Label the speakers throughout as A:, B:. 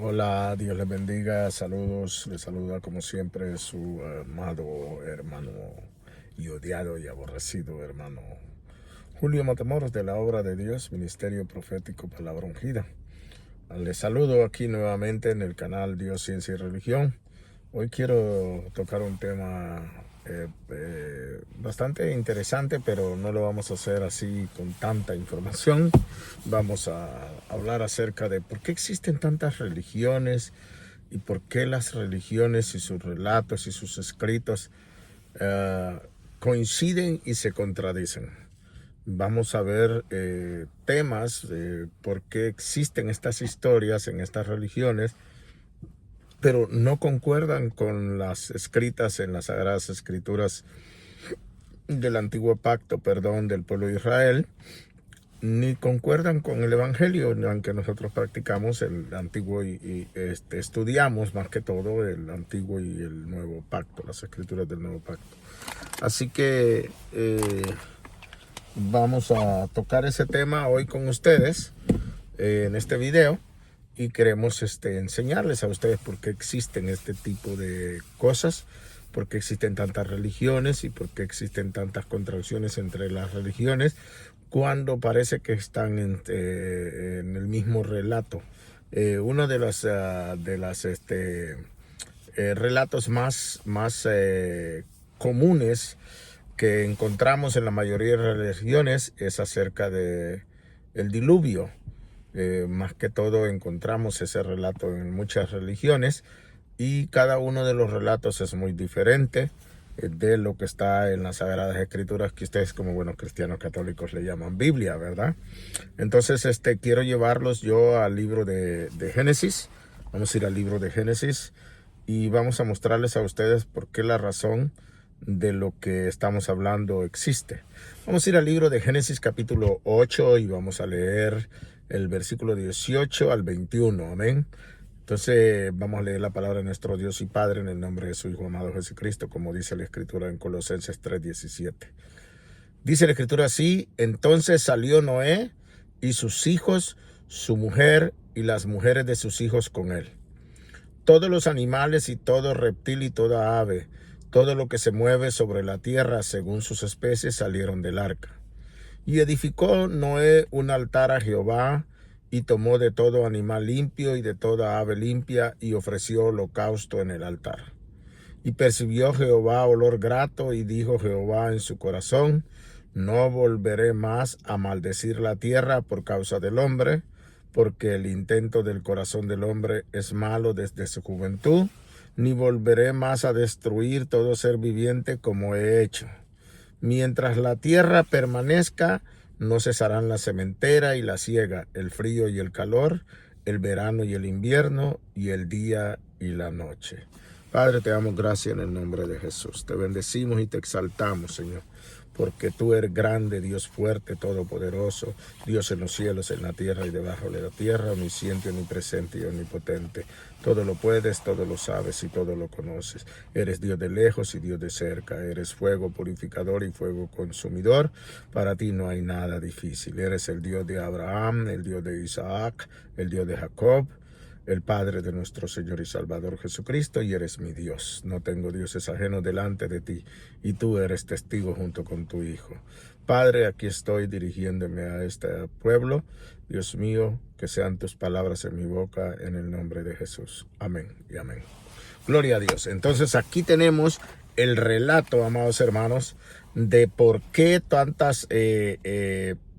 A: Hola, Dios les bendiga, saludos, les saluda como siempre su amado hermano y odiado y aborrecido hermano Julio Matamoros de la Obra de Dios, Ministerio Profético Palabra Ungida. Les saludo aquí nuevamente en el canal Dios, Ciencia y Religión. Hoy quiero tocar un tema bastante interesante, pero no lo vamos a hacer así con tanta información. Vamos a hablar acerca de por qué existen tantas religiones y por qué las religiones y sus relatos y sus escritos coinciden y se contradicen. Vamos a ver temas de por qué existen estas historias en estas religiones, pero no concuerdan con las escritas en las Sagradas Escrituras del Antiguo Pacto, del pueblo de Israel, ni concuerdan con el Evangelio, aunque nosotros practicamos el Antiguo y estudiamos más que todo el Antiguo y el Nuevo Pacto, las Escrituras del Nuevo Pacto. Así que vamos a tocar ese tema hoy con ustedes en este video. Y queremos enseñarles a ustedes por qué existen este tipo de cosas, por qué existen tantas religiones y por qué existen tantas contradicciones entre las religiones cuando parece que están en el mismo relato. Uno de los relatos más comunes que encontramos en la mayoría de religiones es acerca de el diluvio. Más que todo encontramos ese relato en muchas religiones y cada uno de los relatos es muy diferente de lo que está en las Sagradas Escrituras, que ustedes como buenos cristianos católicos le llaman Biblia, ¿verdad? Entonces quiero llevarlos yo al libro de Génesis. Vamos a ir al libro de Génesis y vamos a mostrarles a ustedes por qué la razón de lo que estamos hablando existe. Vamos a ir al libro de Génesis capítulo 8 y vamos a leer el versículo 18 al 21, amén. Entonces vamos a leer la palabra de nuestro Dios y Padre en el nombre de su Hijo amado Jesucristo, como dice la Escritura en Colosenses 3:17. Dice la Escritura así: entonces salió Noé y sus hijos, su mujer y las mujeres de sus hijos con él. Todos los animales y todo reptil y toda ave, todo lo que se mueve sobre la tierra según sus especies salieron del arca. Y edificó Noé un altar a Jehová, y tomó de todo animal limpio y de toda ave limpia, y ofreció holocausto en el altar. Y percibió Jehová olor grato, y dijo Jehová en su corazón: no volveré más a maldecir la tierra por causa del hombre, porque el intento del corazón del hombre es malo desde su juventud, ni volveré más a destruir todo ser viviente como he hecho. Mientras la tierra permanezca, no cesarán la sementera y la siega, el frío y el calor, el verano y el invierno, y el día y la noche. Padre, te damos gracias en el nombre de Jesús. Te bendecimos y te exaltamos, Señor, porque tú eres grande, Dios fuerte, todopoderoso, Dios en los cielos, en la tierra y debajo de la tierra, omnisciente, omnipresente y omnipotente. Todo lo puedes, todo lo sabes y todo lo conoces. Eres Dios de lejos y Dios de cerca. Eres fuego purificador y fuego consumidor. Para ti no hay nada difícil. Eres el Dios de Abraham, el Dios de Isaac, el Dios de Jacob, el Padre de nuestro Señor y Salvador Jesucristo, y eres mi Dios. No tengo dioses ajenos delante de ti, y tú eres testigo junto con tu Hijo. Padre, aquí estoy dirigiéndome a este pueblo. Dios mío, que sean tus palabras en mi boca, en el nombre de Jesús. Amén y amén. Gloria a Dios. Entonces aquí tenemos el relato, amados hermanos, de por qué tantas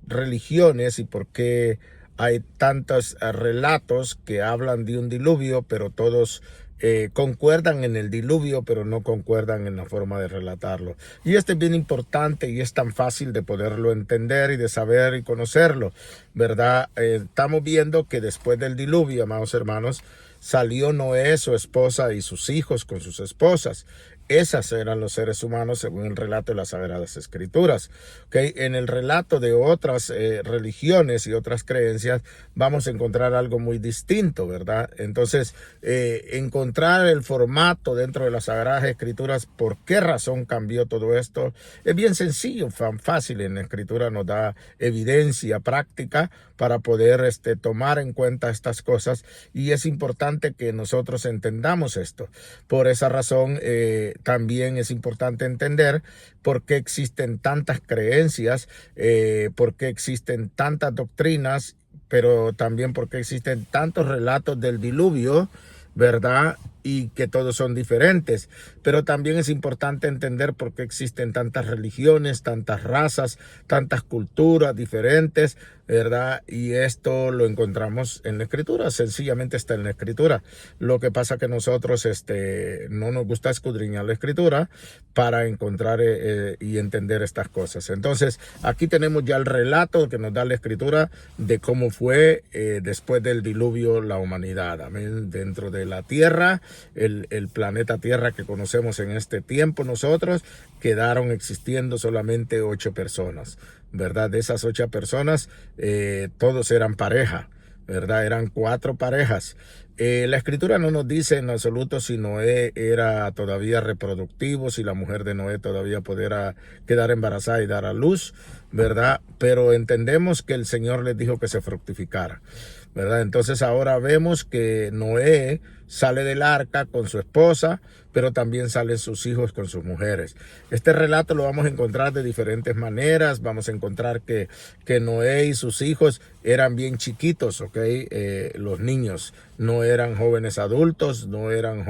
A: religiones y por qué hay tantos relatos que hablan de un diluvio, pero todos concuerdan en el diluvio, pero no concuerdan en la forma de relatarlo. Y esto es bien importante y es tan fácil de poderlo entender y de saber y conocerlo, ¿verdad? Estamos viendo que después del diluvio, amados hermanos, salió Noé, su esposa y sus hijos con sus esposas. Esas eran los seres humanos según el relato de las Sagradas Escrituras. ¿Okay? En el relato de otras religiones y otras creencias vamos a encontrar algo muy distinto, ¿verdad? Entonces, encontrar el formato dentro de las Sagradas Escrituras, ¿por qué razón cambió todo esto? Es bien sencillo, fácil. En la Escritura nos da evidencia práctica para poder tomar en cuenta estas cosas, y es importante que nosotros entendamos esto. Por esa razón, también es importante entender por qué existen tantas creencias, por qué existen tantas doctrinas, pero también por qué existen tantos relatos del diluvio, ¿verdad? Y que todos son diferentes. Pero también es importante entender por qué existen tantas religiones, tantas razas, tantas culturas diferentes, ¿verdad? Y esto lo encontramos en la Escritura, sencillamente está en la Escritura. Lo que pasa que nosotros no nos gusta escudriñar la Escritura para encontrar y entender estas cosas. Entonces, aquí tenemos ya el relato que nos da la Escritura de cómo fue después del diluvio la humanidad. Amén. Dentro de la tierra, el planeta Tierra que conocemos en este tiempo nosotros, quedaron existiendo solamente 8 personas, ¿verdad? De esas 8 personas, todos eran pareja, ¿verdad? Eran 4 parejas. La Escritura no nos dice en absoluto si Noé era todavía reproductivo, si la mujer de Noé todavía pudiera quedar embarazada y dar a luz, ¿verdad? Pero entendemos que el Señor les dijo que se fructificara, ¿verdad? Entonces ahora vemos que Noé sale del arca con su esposa, pero también salen sus hijos con sus mujeres. Este relato lo vamos a encontrar de diferentes maneras. Vamos a encontrar que Noé y sus hijos eran bien chiquitos, ¿ok? Los niños no eran jóvenes adultos, no eran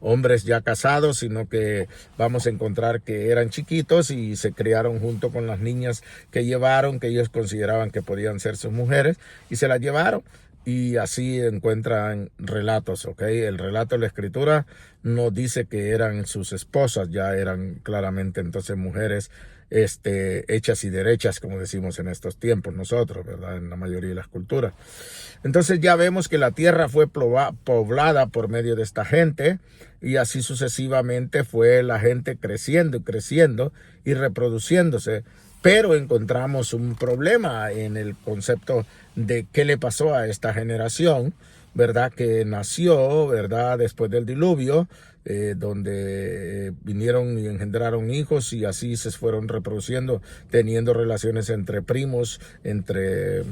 A: hombres ya casados, sino que vamos a encontrar que eran chiquitos y se criaron junto con las niñas que llevaron, que ellos consideraban que podían ser sus mujeres, y se las llevaron. Y así encuentran relatos, ¿ok? El relato de la Escritura nos dice que eran sus esposas, ya eran claramente entonces mujeres hechas y derechas, como decimos en estos tiempos nosotros, ¿verdad? En la mayoría de las culturas. Entonces ya vemos que la tierra fue poblada por medio de esta gente, y así sucesivamente fue la gente creciendo y creciendo y reproduciéndose. Pero encontramos un problema en el concepto de qué le pasó a esta generación, ¿verdad? Que nació, ¿verdad? Después del diluvio, donde vinieron y engendraron hijos, y así se fueron reproduciendo, teniendo relaciones entre primos,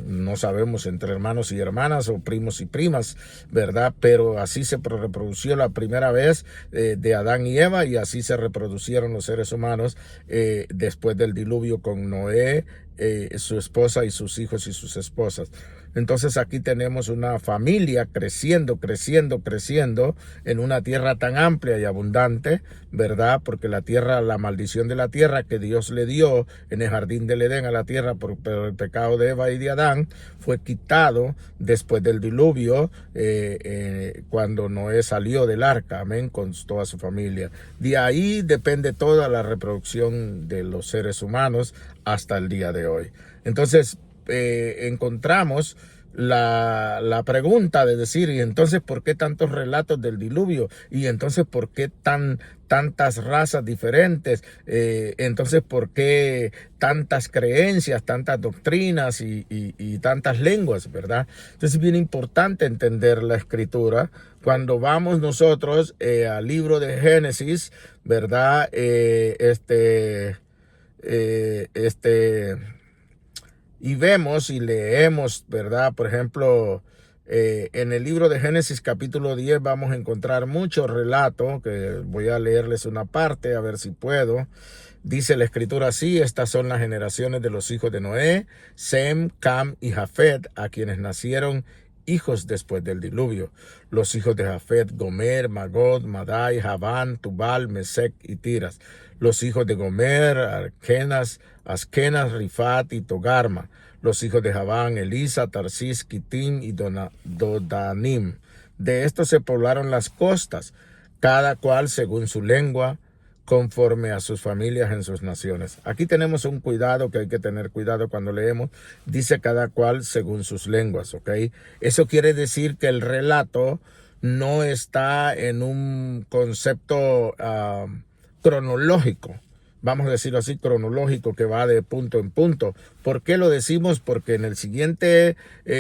A: no sabemos, entre hermanos y hermanas, o primos y primas, ¿verdad? Pero así se reprodució la primera vez de Adán y Eva, y así se reproducieron los seres humanos después del diluvio con Noé, su esposa y sus hijos y sus esposas. Entonces aquí tenemos una familia creciendo en una tierra tan amplia y abundante, ¿verdad? Porque la maldición de la tierra que Dios le dio en el jardín del Edén a la tierra por el pecado de Eva y de Adán, fue quitado después del diluvio, cuando Noé salió del arca, amén, con toda su familia. De ahí depende toda la reproducción de los seres humanos hasta el día de hoy. Entonces, encontramos la pregunta de decir, ¿y entonces por qué tantos relatos del diluvio? ¿Y entonces por qué tantas razas diferentes? Entonces, ¿por qué tantas creencias, tantas doctrinas y tantas lenguas, verdad? Entonces es bien importante entender la Escritura. Cuando vamos nosotros al libro de Génesis, ¿verdad? Y vemos y leemos, ¿verdad? Por ejemplo, en el libro de Génesis capítulo 10 vamos a encontrar muchos relatos, que voy a leerles una parte, a ver si puedo. Dice la Escritura así: estas son las generaciones de los hijos de Noé, Sem, Cam y Jafet, a quienes nacieron hijos después del diluvio. Los hijos de Jafet: Gomer, Magod, Madai, Javán, Tubal, Mesec y Tiras. Los hijos de Gomer: Askenas, Rifat y Togarma. Los hijos de Javán: Elisa, Tarsis, Kitim y Dodanim. De estos se poblaron las costas, cada cual según su lengua, conforme a sus familias en sus naciones. Aquí tenemos un cuidado que hay que tener cuidado cuando leemos. Dice cada cual según sus lenguas, ¿ok? Eso quiere decir que el relato no está en un concepto cronológico, vamos a decirlo así, cronológico, que va de punto en punto. ¿Por qué lo decimos? Porque en el siguiente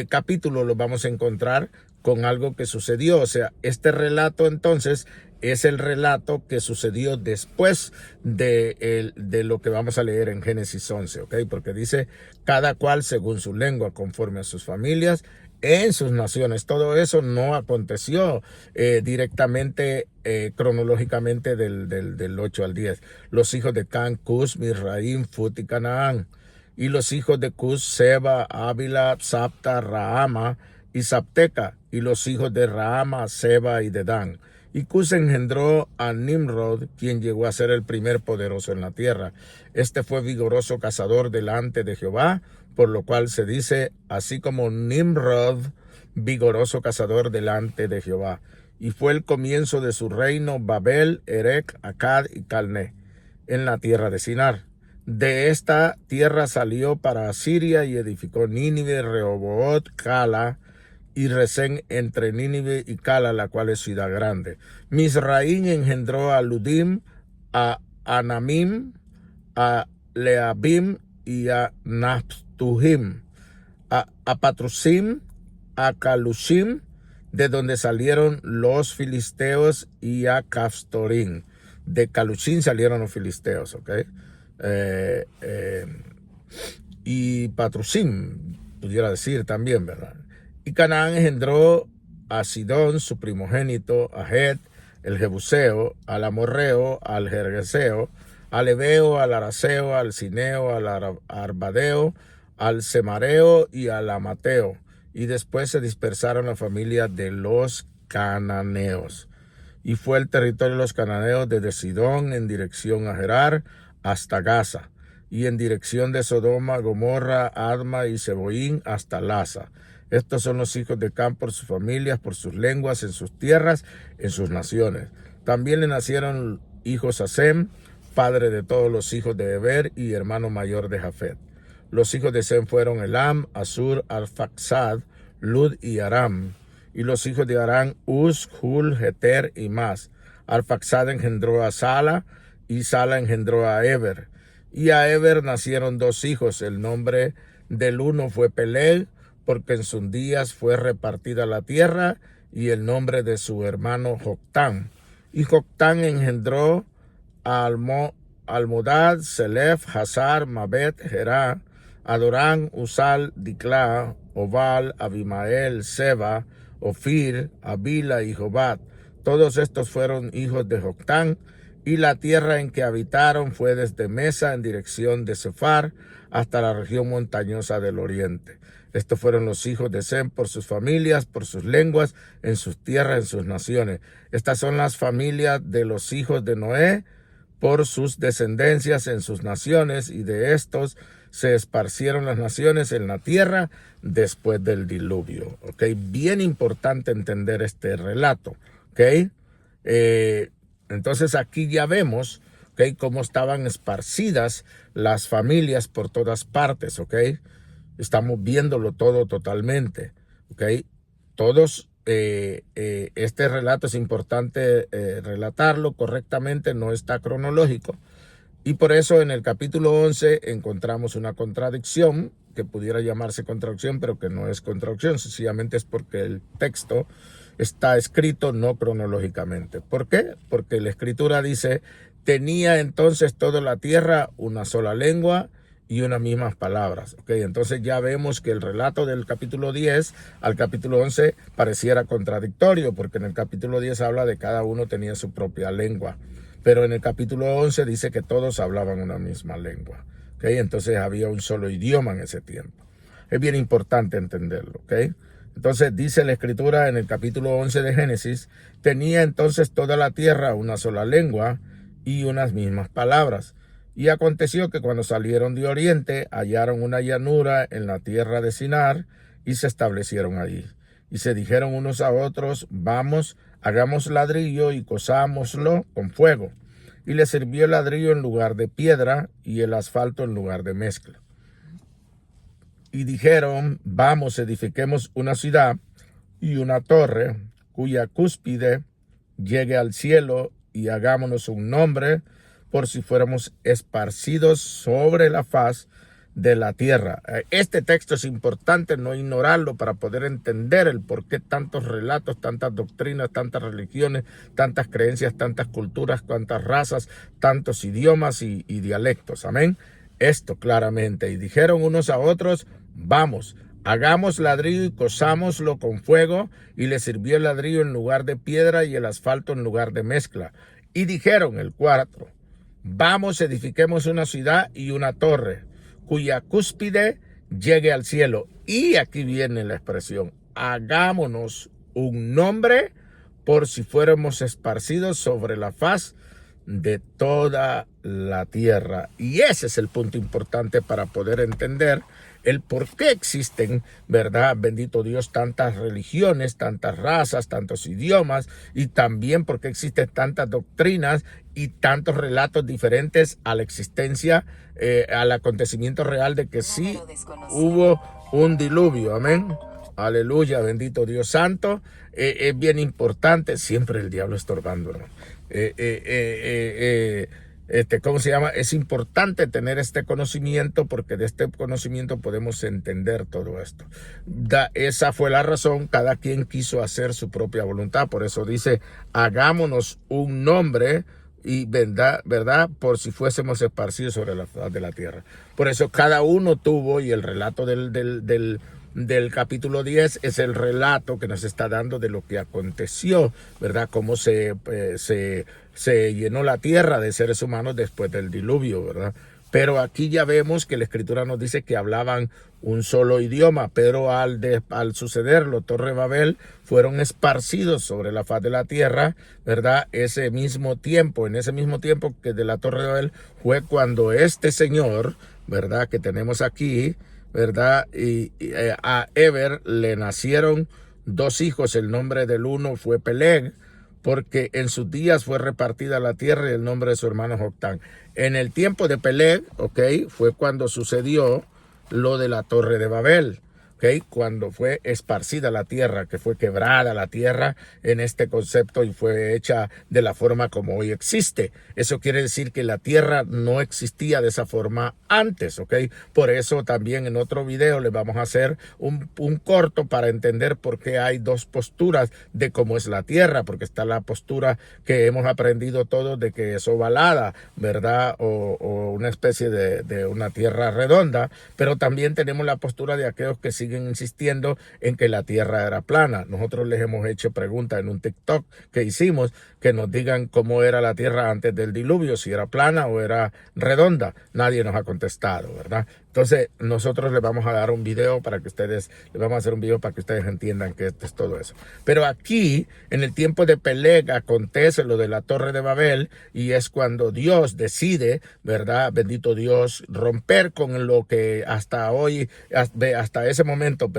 A: capítulo lo vamos a encontrar con algo que sucedió. O sea, este relato entonces es el relato que sucedió después de lo que vamos a leer en Génesis 11, ¿ok? Porque dice, cada cual según su lengua, conforme a sus familias, en sus naciones. Todo eso no aconteció directamente, cronológicamente del 8 al 10. Los hijos de Can, Cus, Misraim, Fut y Canaán. Y los hijos de Cus, Seba, Ávila, Sapta, Rahama y Sapteca. Y los hijos de Rahama, Seba y Dedán. Y Cus engendró a Nimrod, quien llegó a ser el primer poderoso en la tierra. Este fue vigoroso cazador delante de Jehová, por lo cual se dice, así como Nimrod, vigoroso cazador delante de Jehová. Y fue el comienzo de su reino Babel, Erec, Accad y Calné, en la tierra de Sinar. De esta tierra salió para Asiria y edificó Nínive, Rehoboth, Cala y Resén entre Nínive y Cala, la cual es ciudad grande. Misraín engendró a Ludim, a Anamim, a Leabim y a Naphtuhim, a Patrusim, a Calushim, de donde salieron los filisteos, y a Caftorim. De Calushim salieron los filisteos, ¿ok? Y Patrusim, pudiera decir también, ¿verdad? Y Canaán engendró a Sidón, su primogénito, a Het, el Jebuseo, al Amorreo, al Gergeseo, al Ebeo, al Araseo, al Cineo, al Arbadeo, al Semareo y al Amateo. Y después se dispersaron las familias de los cananeos. Y fue el territorio de los cananeos desde Sidón en dirección a Gerar hasta Gaza, y en dirección de Sodoma, Gomorra, Adma y Seboín hasta Laza. Estos son los hijos de Cam por sus familias, por sus lenguas, en sus tierras, en sus naciones. También le nacieron hijos a Sem, padre de todos los hijos de Eber y hermano mayor de Jafet. Los hijos de Sem fueron Elam, Asur, Arfaxad, Lud y Aram. Y los hijos de Aram, Uz, Hul, Geter y más. Arfaxad engendró a Sala y Sala engendró a Eber. Y a Eber nacieron dos hijos. El nombre del uno fue Peleg, porque en sus días fue repartida la tierra, y el nombre de su hermano Joctán. Y Joctán engendró a Almodad, Selef, Hazar, Mabet, Gerá, Adorán, Usal, Diclá, Obal, Abimael, Seba, Ofir, Abila y Jobat. Todos estos fueron hijos de Joctán, y la tierra en que habitaron fue desde Mesa en dirección de Sefar hasta la región montañosa del oriente. Estos fueron los hijos de Sem por sus familias, por sus lenguas, en sus tierras, en sus naciones. Estas son las familias de los hijos de Noé por sus descendencias en sus naciones, y de estos se esparcieron las naciones en la tierra después del diluvio. ¿Ok? Bien importante entender este relato. ¿Ok? Entonces aquí ya vemos, ¿ok?, cómo estaban esparcidas las familias por todas partes. ¿Ok? Estamos viéndolo todo totalmente. ¿Ok? Todos, este relato es importante relatarlo correctamente, no está cronológico. Y por eso en el capítulo 11 encontramos una contradicción, que pudiera llamarse contradicción, pero que no es contradicción, sencillamente es porque el texto está escrito no cronológicamente. ¿Por qué? Porque la escritura dice, tenía entonces toda la tierra una sola lengua y unas mismas palabras. ¿Okay? Entonces ya vemos que el relato del capítulo 10 al capítulo 11 pareciera contradictorio, porque en el capítulo 10 habla de cada uno tenía su propia lengua. Pero en el capítulo 11 dice que todos hablaban una misma lengua. ¿Okay? Entonces había un solo idioma en ese tiempo. Es bien importante entenderlo. ¿Okay? Entonces dice la escritura en el capítulo 11 de Génesis, tenía entonces toda la tierra una sola lengua y unas mismas palabras. Y aconteció que cuando salieron de oriente, hallaron una llanura en la tierra de Sinar y se establecieron allí. Y se dijeron unos a otros, vamos, hagamos ladrillo y cosámoslo con fuego. Y le sirvió el ladrillo en lugar de piedra y el asfalto en lugar de mezcla. Y dijeron, vamos, edifiquemos una ciudad y una torre cuya cúspide llegue al cielo, y hagámonos un nombre, por si fuéramos esparcidos sobre la faz de la tierra. Este texto es importante no ignorarlo para poder entender el por qué tantos relatos, tantas doctrinas, tantas religiones, tantas creencias, tantas culturas, tantas razas, tantos idiomas y dialectos. Amén. Esto claramente. Y dijeron unos a otros, vamos, hagamos ladrillo y cosámoslo con fuego, y le sirvió el ladrillo en lugar de piedra y el asfalto en lugar de mezcla. Y dijeron el 4, vamos, edifiquemos una ciudad y una torre, cuya cúspide llegue al cielo. Y aquí viene la expresión, hagámonos un nombre por si fuéramos esparcidos sobre la faz de toda la tierra. Y ese es el punto importante para poder entender el por qué existen, ¿verdad? Bendito Dios, tantas religiones, tantas razas, tantos idiomas, y también por qué existen tantas doctrinas y tantos relatos diferentes a la existencia, al acontecimiento real de que sí hubo un diluvio. Amén. Aleluya, bendito Dios santo. Es bien importante, siempre el diablo estorbando, ¿no? ¿Cómo se llama? Es importante tener este conocimiento, porque de este conocimiento podemos entender todo esto. Esa fue la razón, cada quien quiso hacer su propia voluntad. Por eso dice, hagámonos un nombre, y verdad, por si fuésemos esparcidos sobre la faz de la tierra. Por eso cada uno tuvo, y el relato del capítulo 10 es el relato que nos está dando de lo que aconteció, ¿verdad? Cómo se llenó la tierra de seres humanos después del diluvio, ¿verdad? Pero aquí ya vemos que la escritura nos dice que hablaban un solo idioma, pero al sucederlo, Torre de Babel, fueron esparcidos sobre la faz de la tierra, ¿verdad? En ese mismo tiempo que de la Torre de Babel fue cuando este señor, ¿verdad? Que tenemos aquí, ¿verdad? Y a Eber le nacieron 2 hijos. El nombre del uno fue Peleg, porque en sus días fue repartida la tierra, y el nombre de su hermano Joctán. En el tiempo de Peleg, fue cuando sucedió lo de la Torre de Babel. Cuando fue esparcida la tierra, que fue quebrada la tierra en este concepto y fue hecha de la forma como hoy existe. Eso quiere decir que la tierra no existía de esa forma antes, Por eso también en otro video le vamos a hacer un corto para entender por qué hay 2 posturas de cómo es la tierra, porque está la postura que hemos aprendido todos de que es ovalada, ¿verdad? O una especie de una tierra redonda, pero también tenemos la postura de aquellos que siguen insistiendo en que la tierra era plana. Nosotros les hemos hecho preguntas en un TikTok que hicimos, que nos digan cómo era la tierra antes del diluvio, si era plana o era redonda. Nadie nos ha contestado, ¿verdad? Entonces nosotros les vamos a dar un video para que ustedes, les vamos a hacer un video para que ustedes entiendan que esto es todo eso. Pero aquí, en el tiempo de Peleg, acontece lo de la Torre de Babel, y es cuando Dios decide, ¿verdad? Bendito Dios, romper con lo que hasta ese momento,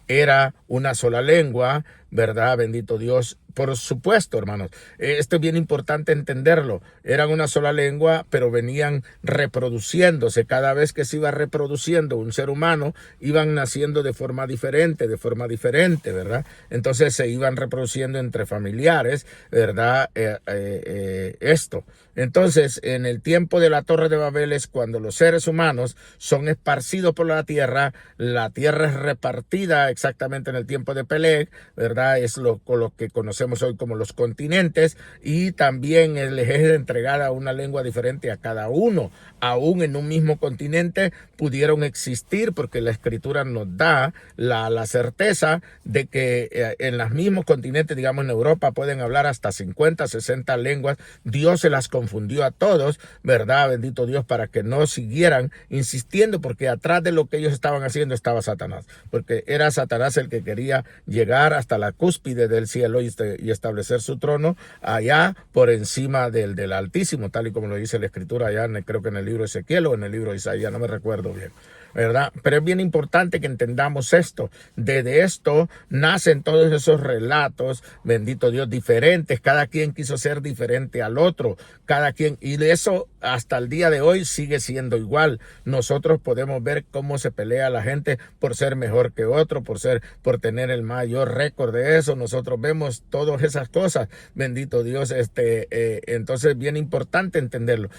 A: era una sola lengua, ¿verdad? Bendito Dios. Por supuesto, hermanos, esto es bien importante entenderlo. Eran una sola lengua, pero venían reproduciéndose. Cada vez que se iba reproduciendo un ser humano, iban naciendo de forma diferente, ¿verdad? Entonces se iban reproduciendo entre familiares, ¿verdad? Esto. Entonces, en el tiempo de la Torre de Babel es cuando los seres humanos son esparcidos por la tierra es repartida exactamente en el tiempo de Peleg, ¿verdad? Es lo que conocemos hoy como los continentes, y también les es entregada una lengua diferente a cada uno. Aún en un mismo continente pudieron existir, porque la escritura nos da la certeza de que en los mismos continentes, digamos en Europa, pueden hablar hasta 50, 60 lenguas. Dios se las confundió a todos, ¿verdad? Bendito Dios, para que no siguieran insistiendo, porque atrás de lo que ellos estaban haciendo estaba Satanás, porque era Satanás el que quería llegar hasta la cúspide del cielo y establecer su trono allá por encima del Altísimo, tal y como lo dice la escritura allá, creo que en el libro de Ezequiel o en el libro de Isaías, no me recuerdo bien, ¿verdad? Pero es bien importante que entendamos esto. Desde esto nacen todos esos relatos, bendito Dios, diferentes. Cada quien quiso ser diferente al otro, cada quien, y de eso hasta el día de hoy sigue siendo igual. Nosotros podemos ver cómo se pelea la gente por ser mejor que otro, por tener el mayor récord de eso. Nosotros vemos todas esas cosas. Bendito Dios, entonces bien importante entenderlo.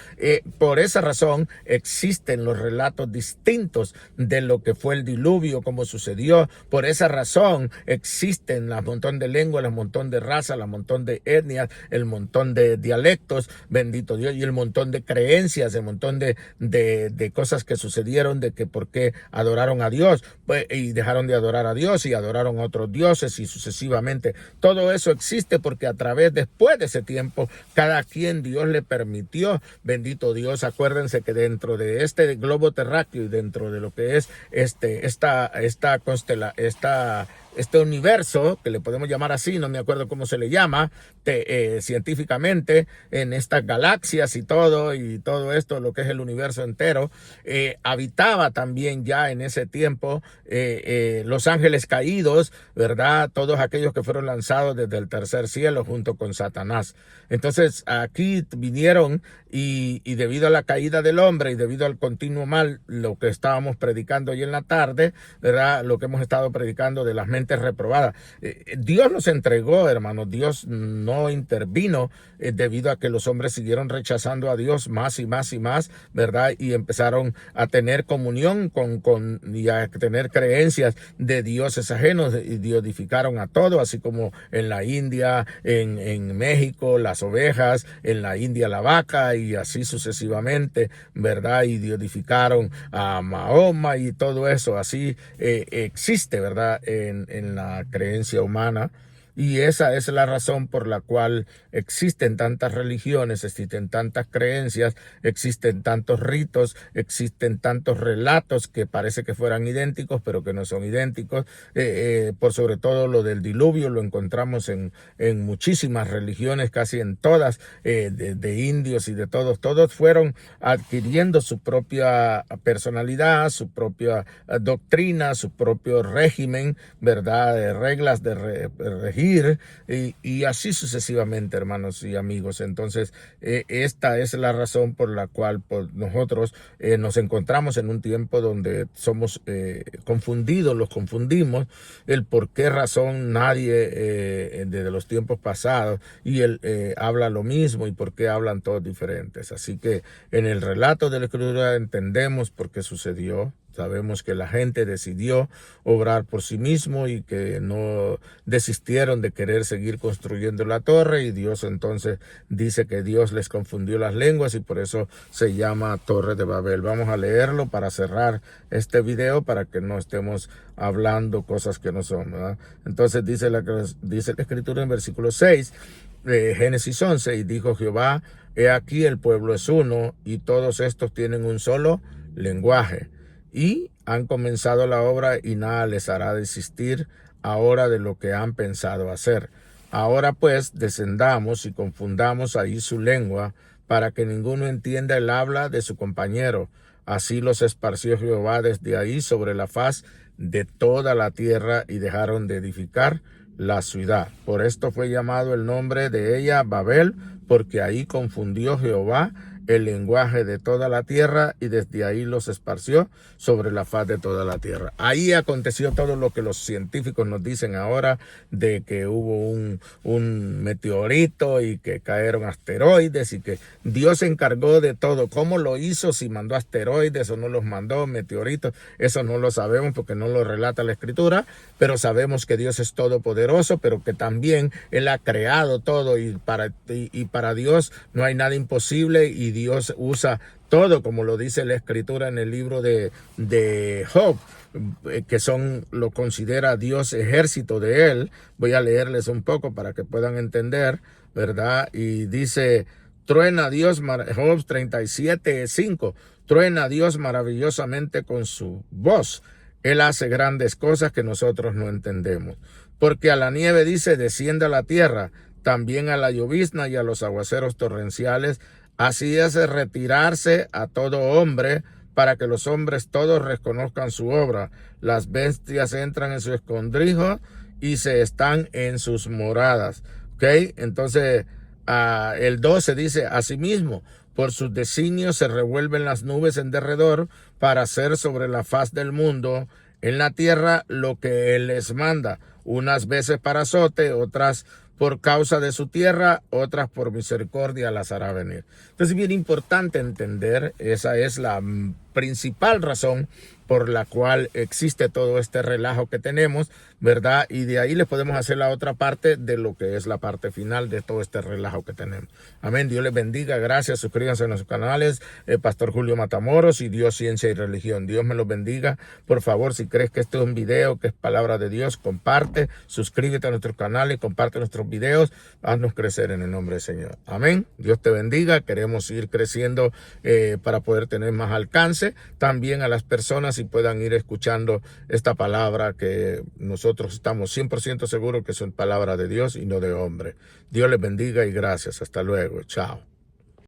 A: Por esa razón existen los relatos distintos de lo que fue el diluvio, cómo sucedió. Por esa razón existen el montón de lenguas, el montón de razas, el montón de etnias, el montón de dialectos, bendito Dios, y el montón de creencias, el montón de cosas que sucedieron, de que por qué adoraron a Dios, pues, y dejaron de adorar a Dios y adoraron a otros dioses y sucesivamente. Todo eso existe porque a través, después de ese tiempo, cada quien Dios le permitió, bendito Dios. Acuérdense que dentro de este globo terráqueo y dentro de lo que es este universo, que le podemos llamar así, no me acuerdo cómo se le llama científicamente, en estas galaxias y todo esto, lo que es el universo entero, habitaba también ya en ese tiempo los ángeles caídos, ¿verdad? Todos aquellos que fueron lanzados desde el tercer cielo junto con Satanás. Entonces aquí vinieron y debido a la caída del hombre y debido al continuo mal, lo que estábamos predicando hoy en la tarde, ¿verdad? Lo que hemos estado predicando de las mentes reprobadas. Dios nos entregó, hermanos. Dios no intervino debido a que los hombres siguieron rechazando a Dios más y más y más, ¿verdad? Y empezaron a tener comunión y a tener creencias de dioses ajenos y diosificaron a todo, así como en la India, en México, las ovejas, en la India la vaca y así sucesivamente, ¿verdad? Y diosificaron a Mahoma y todo eso. Así existe, ¿verdad? En la creencia humana. Y esa es la razón por la cual existen tantas religiones, existen tantas creencias, existen tantos ritos, existen tantos relatos que parece que fueran idénticos, pero que no son idénticos. Por sobre todo lo del diluvio lo encontramos en muchísimas religiones, casi en todas, de indios y de todos. Todos fueron adquiriendo su propia personalidad, su propia doctrina, su propio régimen, ¿verdad? De reglas de regir. Y así sucesivamente, hermanos y amigos. Entonces, esta es la razón por la cual nosotros nos encontramos en un tiempo donde somos confundidos, los confundimos, el por qué razón nadie desde los tiempos pasados y él habla lo mismo y por qué hablan todos diferentes. Así que en el relato de la Escritura entendemos por qué sucedió. Sabemos que la gente decidió obrar por sí mismo y que no desistieron de querer seguir construyendo la torre, y Dios entonces dice que Dios les confundió las lenguas y por eso se llama Torre de Babel. Vamos a leerlo para cerrar este video para que no estemos hablando cosas que no son, ¿verdad? Entonces dice la Escritura en versículo 6 de Génesis 11, y dijo Jehová, he aquí el pueblo es uno y todos estos tienen un solo lenguaje. Y han comenzado la obra y nada les hará desistir ahora de lo que han pensado hacer. Ahora pues descendamos y confundamos ahí su lengua para que ninguno entienda el habla de su compañero. Así los esparció Jehová desde ahí sobre la faz de toda la tierra y dejaron de edificar la ciudad. Por esto fue llamado el nombre de ella Babel, porque ahí confundió Jehová el lenguaje de toda la tierra y desde ahí los esparció sobre la faz de toda la tierra. Ahí aconteció todo lo que los científicos nos dicen ahora, de que hubo un meteorito y que cayeron asteroides y que Dios se encargó de todo. ¿Cómo lo hizo? Si mandó asteroides o no los mandó, meteoritos, eso no lo sabemos porque no lo relata la Escritura, pero sabemos que Dios es todopoderoso, pero que también Él ha creado todo y para Dios no hay nada imposible, y Dios usa todo, como lo dice la Escritura en el libro de Job, que lo considera Dios ejército de él. Voy a leerles un poco para que puedan entender, ¿verdad? Y dice, truena Dios, Job 37:5, truena Dios maravillosamente con su voz. Él hace grandes cosas que nosotros no entendemos. Porque a la nieve dice, desciende a la tierra, también a la llovizna y a los aguaceros torrenciales. Así hace retirarse a todo hombre, para que los hombres todos reconozcan su obra. Las bestias entran en su escondrijo y se están en sus moradas. ¿Ok? Entonces, el 12 dice, asimismo, Por sus designios se revuelven las nubes en derredor para hacer sobre la faz del mundo en la tierra lo que Él les manda, unas veces para azote, otras por causa de su tierra, otras por misericordia las hará venir. Entonces es bien importante entender, esa es la principal razón por la cual existe todo este relajo que tenemos, ¿verdad? Y de ahí le podemos hacer la otra parte de lo que es la parte final de todo este relajo que tenemos. Amén. Dios les bendiga. Gracias. Suscríbanse a nuestros canales. Pastor Julio Matamoros y Dios, Ciencia y Religión. Dios me los bendiga. Por favor, si crees que esto es un video, que es palabra de Dios, comparte, suscríbete a nuestro canal y comparte nuestros videos. Haznos crecer en el nombre del Señor. Amén. Dios te bendiga. Queremos ir creciendo para poder tener más alcance. También a las personas y puedan ir escuchando esta palabra que nosotros estamos 100% seguros que son palabra de Dios y no de hombre. Dios les bendiga y gracias. Hasta luego. Chao.